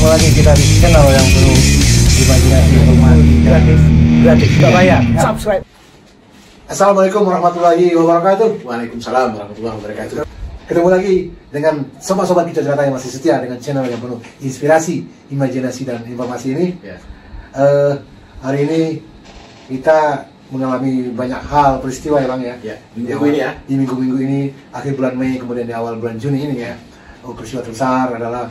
lagi kita di channel yang perlu imajinasi informasi gratis tidak bayar. Subscribe. Assalamualaikum warahmatullahi wabarakatuh. Waalaikumsalam warahmatullahi wabarakatuh. Ketemu lagi dengan sobat-sobat kita cerita yang masih setia dengan channel yang penuh inspirasi, imajinasi dan informasi ini. Hari ini kita mengalami banyak hal peristiwa ya Bang ya. Minggu ini ya. Di minggu-minggu ini, akhir bulan Mei kemudian di awal bulan Juni ini ya. Peristiwa terbesar adalah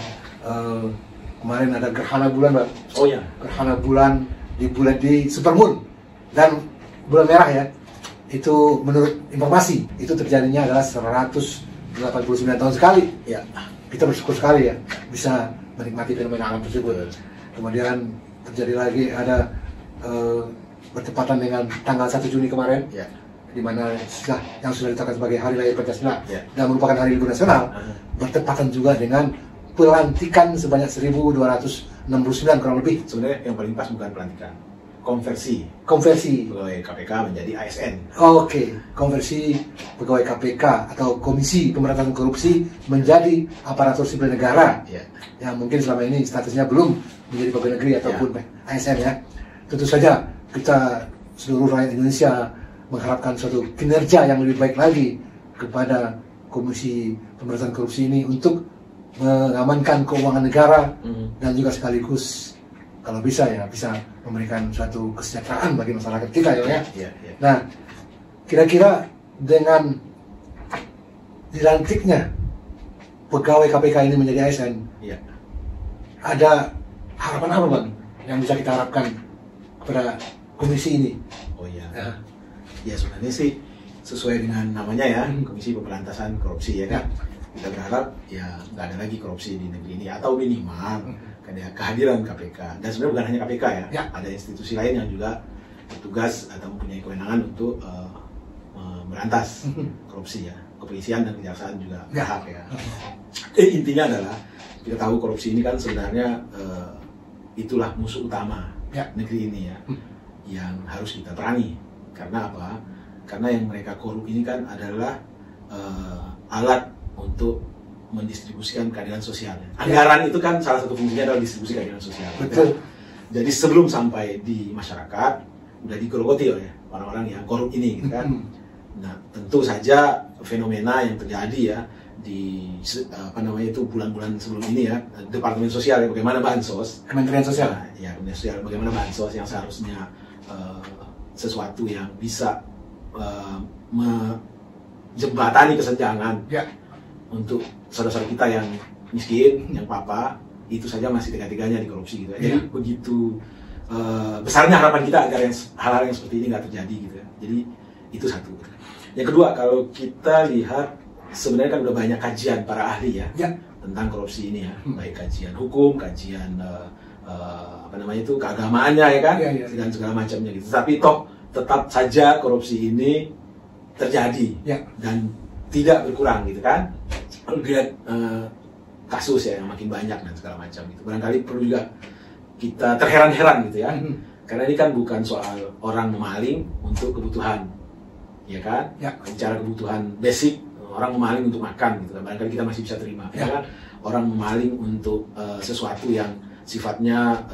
kemarin ada gerhana bulan Bang. Oh ya. Gerhana bulan di supermoon dan bulan merah ya. Itu menurut informasi itu terjadinya adalah 189 tahun sekali. Ya. Kita bersyukur sekali ya bisa menikmati fenomena alam tersebut. Kemudian terjadi lagi ada bertepatan dengan tanggal 1 Juni kemarin, di mana yang sudah ditetapkan sebagai Hari Lahir Pancasila dan merupakan hari libur nasional, bertepatan juga dengan pelantikan sebanyak 1.269 kurang lebih. Sebenarnya yang paling pas bukan pelantikan, konversi pegawai KPK menjadi ASN. Konversi pegawai KPK atau Komisi Pemberantasan Korupsi menjadi aparatur sipil negara yang mungkin selama ini statusnya belum menjadi pegawai negeri ataupun ASN ya. Tentu saja kita seluruh rakyat Indonesia mengharapkan suatu kinerja yang lebih baik lagi kepada Komisi Pemberantasan Korupsi ini untuk mengamankan keuangan negara dan juga sekaligus kalau bisa ya bisa memberikan suatu kesejahteraan bagi masyarakat kita ya. Nah, kira-kira dengan dilantiknya pegawai KPK ini menjadi ASN, ada harapan apa Bang yang bisa kita harapkan kepada komisi ini? Ya sebenarnya sih sesuai dengan namanya ya, Komisi Pemberantasan Korupsi ya kan. Kita berharap ya nggak ada lagi korupsi di negeri ini atau minimal kehadiran KPK. Dan sebenarnya bukan hanya KPK ya, ada institusi lain yang juga bertugas atau mempunyai kewenangan untuk memberantas korupsi ya. Kepolisian dan kejaksaan juga berhak ya. Intinya adalah kita tahu korupsi ini kan sebenarnya itulah musuh utama negeri ini ya, yang harus kita perangi. Karena apa? Karena yang mereka korup ini kan adalah alat untuk mendistribusikan keadilan sosial. Anggaran itu kan salah satu fungsinya adalah distribusi keadilan sosial. Betul. Jadi sebelum sampai di masyarakat udah digerogoti oleh orang-orang yang korup ini, gitu kan. Nah, tentu saja fenomena yang terjadi ya di bulan-bulan sebelum ini ya, Departemen Sosial ya, bagaimana bansos, Kementerian Sosial. Kementerian Sosial, bagaimana bansos yang seharusnya sesuatu yang bisa menjembatani kesenjangan untuk saudara-saudara kita yang miskin, yang papa, itu saja masih tiga-tiganya dikorupsi gitu. Jadi begitu besarnya harapan kita agar hal-hal yang seperti ini nggak terjadi gitu ya. Jadi itu satu. Yang kedua, kalau kita lihat sebenarnya kan udah banyak kajian para ahli ya tentang korupsi ini ya, baik kajian hukum, kajian keagamaannya ya kan, dan segala macamnya gitu. Tapi toh tetap saja korupsi ini terjadi dan tidak berkurang gitu kan. Kalau lihat kasus ya yang makin banyak dan segala macam gitu, barangkali perlu juga kita terheran-heran gitu ya. Karena ini kan bukan soal orang memaling untuk kebutuhan, ya kan? Bicara kebutuhan basic, orang memaling untuk makan gitu kan, barangkali kita masih bisa terima, ya kan? Orang memaling untuk sesuatu yang sifatnya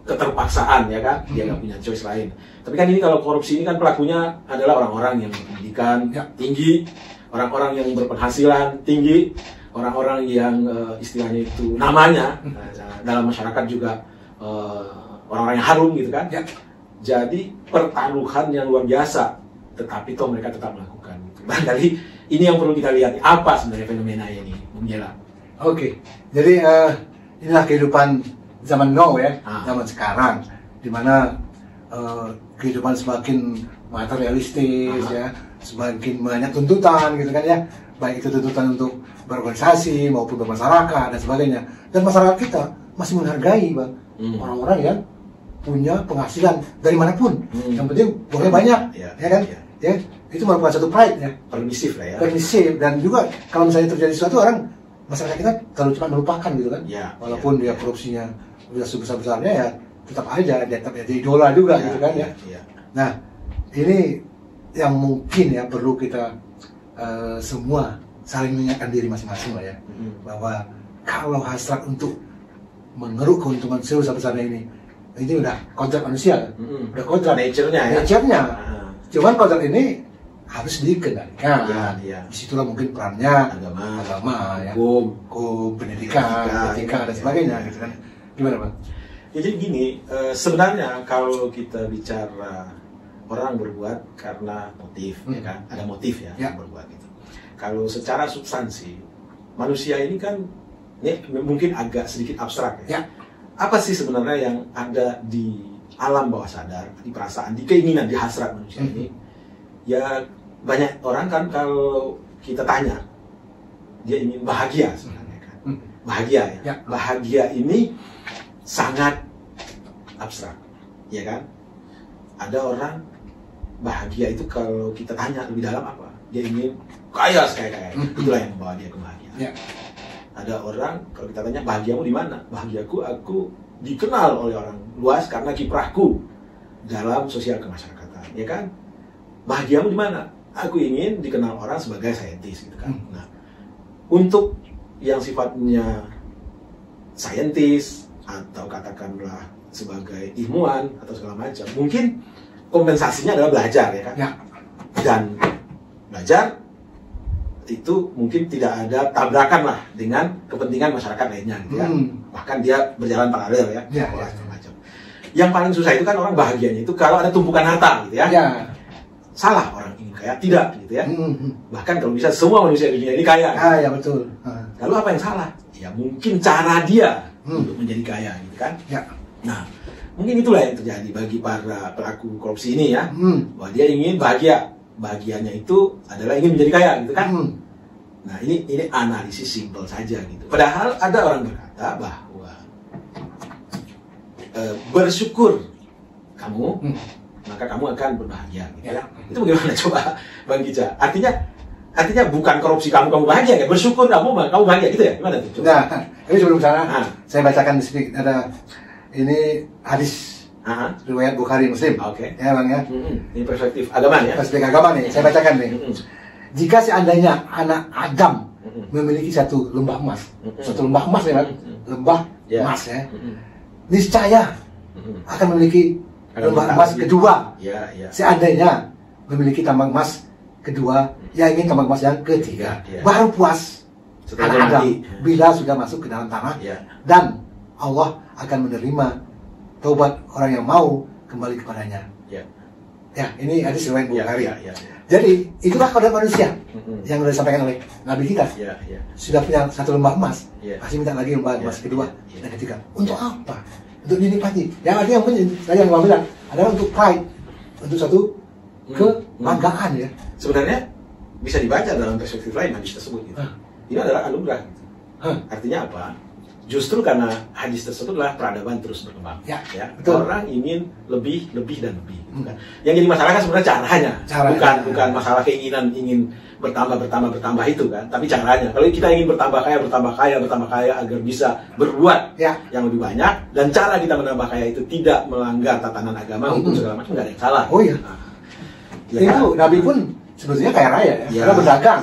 keterpaksaan, ya kan? Dia nggak punya choice lain. Tapi kan ini kalau korupsi ini kan pelakunya adalah orang-orang yang berpendidikan tinggi, orang-orang yang berpenghasilan tinggi, orang-orang yang istilahnya itu namanya dalam masyarakat juga orang-orang yang harum gitu kan. Jadi pertaruhan yang luar biasa, tetapi toh mereka tetap melakukan gitu. Barangkali ini yang perlu kita lihat, apa sebenarnya fenomena ini menjelang. Jadi inilah kehidupan zaman now ya, zaman sekarang, dimana kehidupan semakin materialistis ya, semakin banyak tuntutan gitu kan ya, baik itu tuntutan untuk berorganisasi maupun bermasyarakat dan sebagainya. Dan masyarakat kita masih menghargai Bang orang-orang yang punya penghasilan dari manapun, yang penting boleh banyak, ya kan? Ya, itu merupakan satu pride ya, permisif lah ya, permisif. Dan juga kalau misalnya terjadi sesuatu, orang masyarakat kita terlalu cepat melupakan gitu kan, walaupun dia korupsinya udah sebesar-besarnya ya tetap aja dia tetap jadi idola juga gitu kan ya. Nah, ini yang mungkin ya perlu kita semua saling mengingatkan diri masing-masing lah ya, bahwa kalau hasrat untuk mengeruk keuntungan sebesar-besarnya ini udah kodrat manusia, udah kodrat nature-nya ya. Nature-nya. Cuman kodrat ini harus dikendalikan. Disitulah mungkin perannya agama ya, hukum, pendidikan, etika dan sebagainya gitu kan. Gimana Bang? Ya, jadi gini, sebenarnya kalau kita bicara orang berbuat karena motif, ya kan, ada motif ya, berbuat itu. Kalau secara substansi, manusia ini kan, ini mungkin agak sedikit abstrak ya. Apa sih sebenarnya yang ada di alam bawah sadar, di perasaan, di keinginan, di hasrat manusia ini? Ya banyak orang kan kalau kita tanya, dia ingin bahagia sebenarnya kan, bahagia ya. Bahagia ini sangat abstrak, ya kan? Ada orang bahagia itu kalau kita tanya lebih dalam apa? Dia ingin kaya sekaya-kaya. Itulah yang membawa dia ke bahagia. Ada orang kalau kita tanya bahagiamu di mana? Bahagiaku aku dikenal oleh orang luas karena kiprahku dalam sosial kemasyarakatan, ya kan? Bahagiamu di mana? Aku ingin dikenal orang sebagai saintis, gitu kan? Nah, untuk yang sifatnya saintis atau katakanlah sebagai ilmuwan atau segala macam, mungkin kompensasinya adalah belajar, ya kan? Dan belajar itu mungkin tidak ada tabrakan lah dengan kepentingan masyarakat lainnya, gitu kan? Bahkan dia berjalan paralel ya, macam. Yang paling susah itu kan orang bahagianya itu kalau ada tumpukan harta, gitu ya. Salah orang ingin kaya, tidak, gitu ya. Bahkan kalau bisa semua manusia di dunia ini kaya. Ya betul. Lalu apa yang salah? Ya mungkin cara dia untuk menjadi kaya, gitu kan? Nah, mungkin itulah yang terjadi bagi para pelaku korupsi ini ya, bahwa dia ingin bahagia. Bahagianya itu adalah ingin menjadi kaya, gitu kan? Nah, ini analisis simpel saja gitu. Padahal ada orang berkata bahwa bersyukur kamu, maka kamu akan berbahagia, gitu ya. Itu bagaimana coba Bang Gica? Artinya bukan korupsi kamu bahagia, ya? Bersyukur kamu bahagia, gitu ya? Gimana tuh? Coba? Nah, ini sebelum sana, saya bacakan di sini ada ini hadis riwayat Bukhari Muslim. Ya Bang ya. Ini perspektif agama ya. Perspektif agama nih, saya bacakan nih. Jika seandainya anak Adam memiliki satu lembah emas, satu lembah emas ya Bang, lembah emas ya, niscaya akan memiliki lembah emas kedua. Seandainya memiliki tambang emas kedua, yang ingin tambang emas yang ketiga, baru puas anak Adam bila sudah masuk ke dalam tanah, dan Allah akan menerima taubat orang yang mau kembali kepadanya. Ya, ini hadis riwayat Bukhari. Jadi itulah kodrat manusia yang sudah disampaikan oleh Nabi kita. Sudah punya satu lembah emas, pasti minta lagi lembah emas kedua dan ketiga. Untuk apa? Untuk dinikmati. Yang artinya mungkin saya yang mau bilang adalah untuk pride, untuk satu kebanggaan ya. Sebenarnya bisa dibaca dalam perspektif lain hadis tersebut. Gitu. Ini adalah anugerah. Gitu. Artinya apa? Justru karena hadis tersebutlah peradaban terus berkembang. Orang ingin lebih dan lebih. Gitu kan. Yang jadi masalah kan sebenarnya caranya, bukan masalah keinginan ingin bertambah itu kan, tapi caranya. Kalau kita ingin bertambah kaya agar bisa berbuat yang lebih banyak, dan cara kita menambah kaya itu tidak melanggar tatanan agama untuk segala macam, nggak ada yang salah. Itu Nabi pun sebetulnya kaya raya ya, karena berdagang.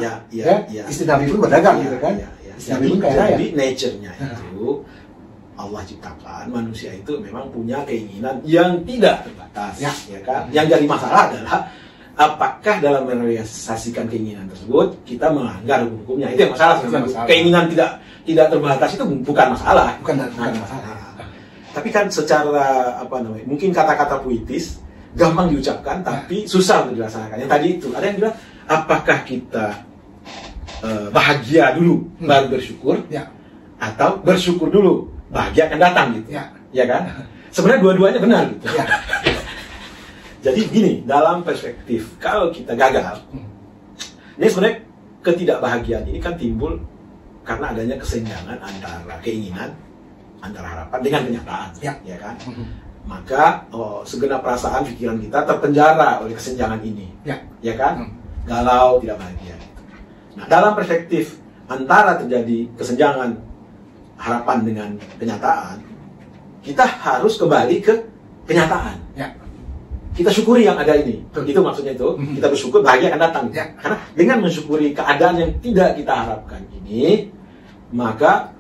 Istri Nabi pun berdagang gitu kan. Jadi nature-nya itu Allah ciptakan manusia itu memang punya keinginan yang tidak terbatas, ya kan? Yang jadi masalah adalah apakah dalam merealisasikan keinginan tersebut kita melanggar hukumnya. Itu yang masalah. Keinginan tidak terbatas itu bukan masalah. Bukan masalah. Tapi kan secara mungkin kata-kata puitis gampang diucapkan tapi susah untuk dilaksanakan. Yang tadi itu ada yang bilang, apakah kita bahagia dulu baru bersyukur, atau bersyukur dulu bahagia akan datang gitu, ya kan? Sebenarnya dua-duanya benar gitu. Jadi gini, dalam perspektif kalau kita gagal, ini sebenarnya ketidakbahagiaan ini kan timbul karena adanya kesenjangan antara keinginan, antara harapan dengan kenyataan, ya kan? Maka segenap perasaan pikiran kita terpenjara oleh kesenjangan ini, ya kan? Galau, tidak bahagia. Nah, dalam perspektif antara terjadi kesenjangan harapan dengan kenyataan, kita harus kembali ke kenyataan. Kita syukuri yang ada ini. Itu maksudnya itu. Kita bersyukur, bahagia akan datang. Karena dengan mensyukuri keadaan yang tidak kita harapkan ini, maka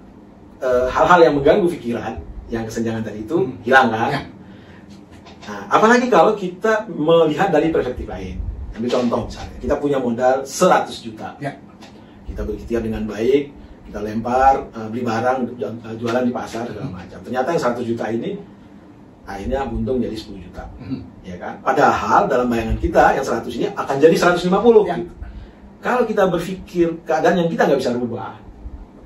hal-hal yang mengganggu pikiran yang kesenjangan tadi itu hilang kan? Ya. Nah, apalagi kalau kita melihat dari perspektif lain. Ambil contoh misalnya, kita punya modal 100 juta. Ya. Kita berikhtiar dengan baik, kita lempar, beli barang, jualan di pasar segala macam. Ternyata yang 100 juta ini akhirnya untung jadi 10 juta. Ya kan? Padahal dalam bayangan kita yang 100 ini akan jadi 150. Ya. Gitu. Kalau kita berpikir keadaan yang kita nggak bisa rubah,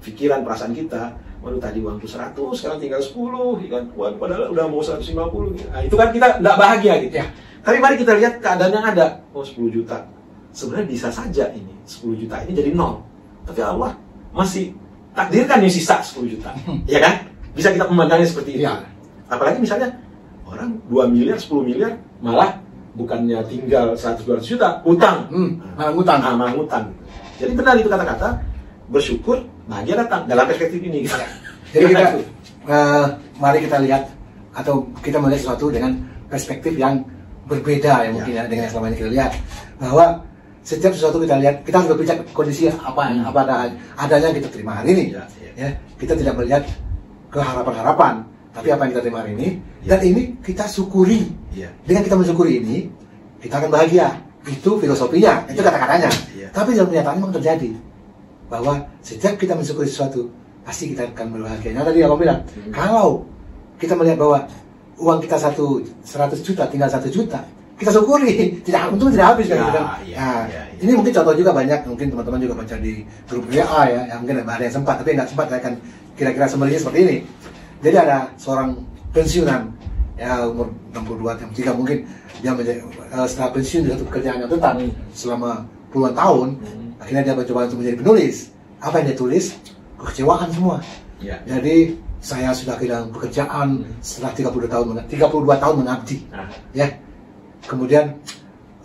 pikiran perasaan kita, waduh tadi uangku 100, sekarang tinggal 10, ya kan? Waduh, padahal udah mau 150. Nah, itu kan kita nggak bahagia gitu. Ya. Tapi mari kita lihat keadaan yang ada. Oh, 10 juta. Sebenarnya bisa saja ini 10 juta ini jadi 0. Tapi Allah masih takdirkan yang sisa 10 juta. Ya kan? Bisa kita memandangnya seperti itu. Ya. Apalagi misalnya orang 2 miliar, 10 miliar malah bukannya tinggal 100-200 juta, utang. Malah ngutang. Malah ngutang. Jadi benar itu kata-kata, bersyukur, bahagia datang dalam perspektif ini. Jadi kita, mari kita lihat, atau kita melihat sesuatu dengan perspektif yang berbeda ya mungkin ya, dengan yang selama ini kita lihat. Bahwa setiap sesuatu kita lihat, kita harus berpikir kondisi apa adanya kita terima hari ini. Ya, kita tidak melihat ke harapan-harapan, tapi apa yang kita terima hari ini, dan ini kita syukuri. Dengan kita mensyukuri ini, kita akan bahagia. Itu filosofinya, itu kata-katanya. Tapi dalam kenyataan memang terjadi bahwa setiap kita mensyukuri sesuatu, pasti kita akan berbahagia. Nah tadi aku bilang, kalau kita melihat bahwa uang kita 100 juta, tinggal 1 juta, kita syukuri, untung tidak habis kan? Ini mungkin contoh juga banyak, mungkin teman-teman juga baca di grup WA ya, yang mungkin ada yang sempat, tapi nggak sempat, saya akan kira-kira sebenarnya seperti ini. Jadi ada seorang pensiunan, ya umur 62, 63 mungkin, dia setelah pensiun di satu pekerjaan yang tetap selama puluhan tahun, akhirnya dia mencoba untuk menjadi penulis. Apa yang dia tulis? Kekecewaan semua. Jadi saya sudah kehilangan pekerjaan setelah 32 tahun mengabdi. Ya. Kemudian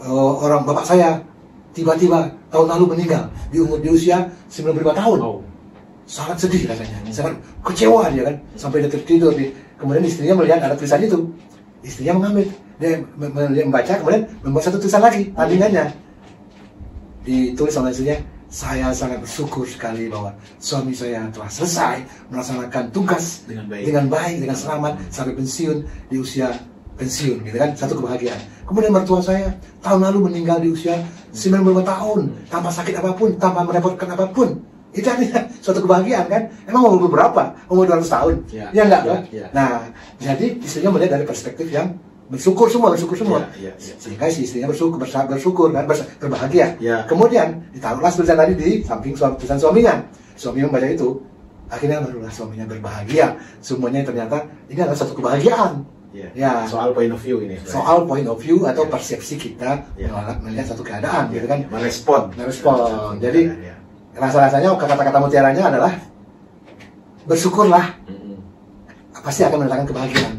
orang bapak saya tiba-tiba tahun lalu meninggal di usia 95 tahun. Sangat sedih rasanya, sangat kecewa dia kan, sampai dia tertidur. Kemudian istrinya melihat ada tulisan itu, istrinya mengambil, dia membaca, kemudian membuat satu tulisan lagi, tandingannya. Ditulis oleh istrinya, saya sangat bersyukur sekali bahwa suami saya telah selesai melaksanakan tugas dengan baik, dengan selamat sampai pensiun di usia pensiun, gitu kan, satu kebahagiaan. Kemudian mertua saya tahun lalu meninggal di usia 95 tahun, tanpa sakit apapun, tanpa merepotkan apapun. Itu artinya suatu kebahagiaan kan? Emang umur berapa? Umur 200 tahun? Ya enggak kan? Nah, jadi istrinya melihat dari perspektif yang bersyukur semua. Sehingga si istrinya bersyukur kan, berbahagia. Kemudian ditaruhlah tulisan tadi di samping tulisan suaminya. Suami membaca itu, akhirnya barulah suaminya berbahagia. Semuanya ternyata ini adalah satu kebahagiaan. Soal point of view ini. Soal point of view atau persepsi kita melihat satu keadaan, gitu kan? Merespon. Jadi rasa-rasanya kata-kata mutiaranya adalah bersyukurlah, pasti akan mendatangkan kebahagiaan.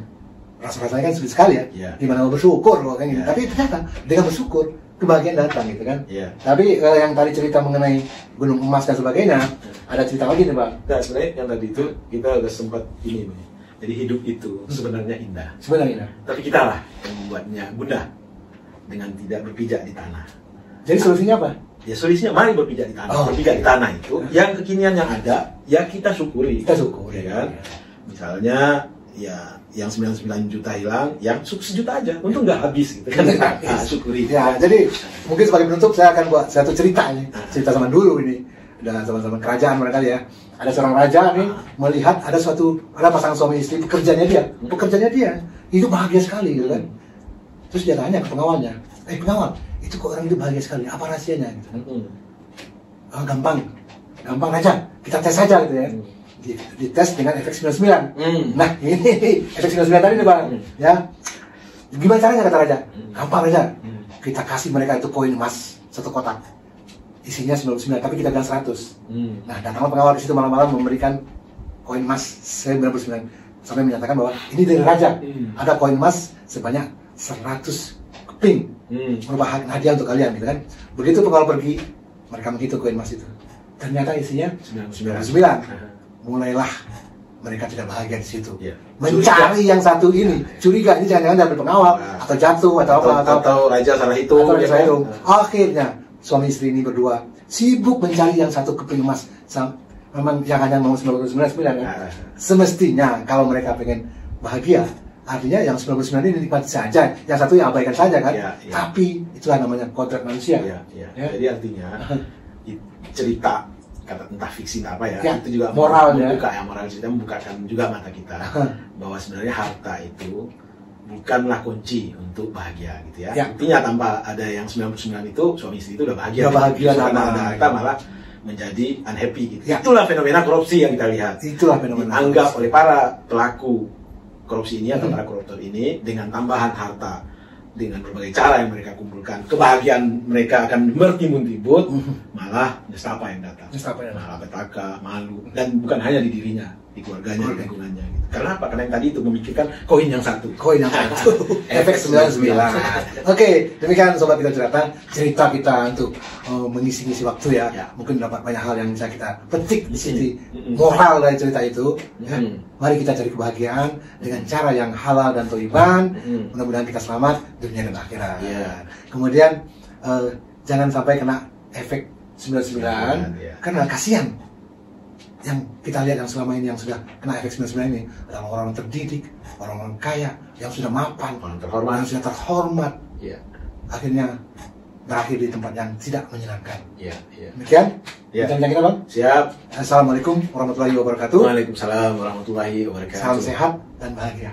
Rasa-rasanya kan sulit sekali ya, gimana mau bersyukur kayak gitu. Tapi ternyata dengan bersyukur kebahagiaan datang, gitu kan. Tapi yang tadi cerita mengenai gunung emas dan sebagainya, ada cerita lagi nih Bang. Nah sebenarnya yang tadi itu kita udah sempat ini, jadi hidup itu sebenarnya indah. Tapi kita lah yang membuatnya mudah dengan tidak berpijak di tanah. Jadi solusinya apa? Ya solusinya mari berpijak di tanah. Berpijak di tanah itu yang kekinian yang ada, ya kita syukuri. Ya kan? Misalnya ya yang 99 juta hilang, yang 1 juta aja, untung nggak habis gitu kan. Syukuri. Ya, jadi mungkin sebagai penutup saya akan buat satu cerita ini. Cerita zaman dulu ini. Dan zaman-zaman kerajaan barangkali ya. Ada seorang raja nih melihat ada pasangan suami istri, pekerjaannya dia hidup bahagia sekali gitu kan. Terus dia tanya ke pengawalnya, pengawal, itu kok orang itu bahagia sekali, apa rahasianya gitu. Gampang aja, kita tes saja gitu ya. Dites dengan efek 99. Nah ini efek 99 tadi nih Bang, ya. Gimana caranya kata raja? Gampang aja, kita kasih mereka itu koin emas 1 kotak, isinya 99, tapi kita bilang 100. Nah datanglah pengawal di situ malam-malam memberikan koin emas 99 sampai menyatakan bahwa ini dari raja, ada koin emas sebanyak 100 keping, merupakan hadiah untuk kalian gitu kan. Begitu pengawal pergi, mereka menghitung koin emas itu, ternyata isinya 99. Mulailah mereka tidak bahagia di situ, mencari yang satu ini, curiga ini jangan-jangan dari pengawal atau jatuh atau raja salah hitung. Akhirnya suami istri ini berdua sibuk mencari yang 1 keping emas memang jangan yang mau 99 ya. Semestinya kalau mereka pengen bahagia, artinya yang 99 ini nikmati saja, yang satu yang abaikan saja kan. Tapi itulah namanya kodrat manusia. Jadi artinya cerita kata entah fiksi entah apa itu juga moralnya moral cerita membukakan juga mata kita bahwa sebenarnya harta itu bukanlah kunci untuk bahagia gitu ya. Intinya tanpa ada yang 99 itu suami istri itu udah bahagia. Karena ada harta malah menjadi unhappy gitu. Itulah fenomena korupsi yang kita lihat. Itulah fenomena dianggap oleh para pelaku korupsi ini atau para koruptor ini dengan tambahan harta, dengan berbagai cara yang mereka kumpulkan, kebahagiaan mereka akan bertimbun-timbun, malah nestapa yang datang, malah petaka, malu, dan bukan hanya di dirinya, di keluarganya, di lingkungannya. Gitu. Karena apa? Karena yang tadi itu memikirkan koin yang satu. Efek 99. Oke, demikian sobat kita cerita kita untuk mengisi-ngisi waktu ya. Mungkin dapat banyak hal yang bisa kita petik di sini. Moral dari cerita itu. Mari kita cari kebahagiaan dengan cara yang halal dan thayyiban. Mudah-mudahan kita selamat dunia dan akhirat. Kemudian jangan sampai kena efek 99 karena kasihan yang kita lihat yang selama ini yang sudah kena efek 99 ini adalah orang-orang terdidik, orang-orang kaya yang sudah mapan, yang sudah terhormat. Akhirnya berakhir di tempat yang tidak menyenangkan. Demikian bincang kita, Bang. Siap. Assalamualaikum warahmatullahi wabarakatuh. Waalaikumsalam warahmatullahi wabarakatuh. Salam sehat dan bahagia.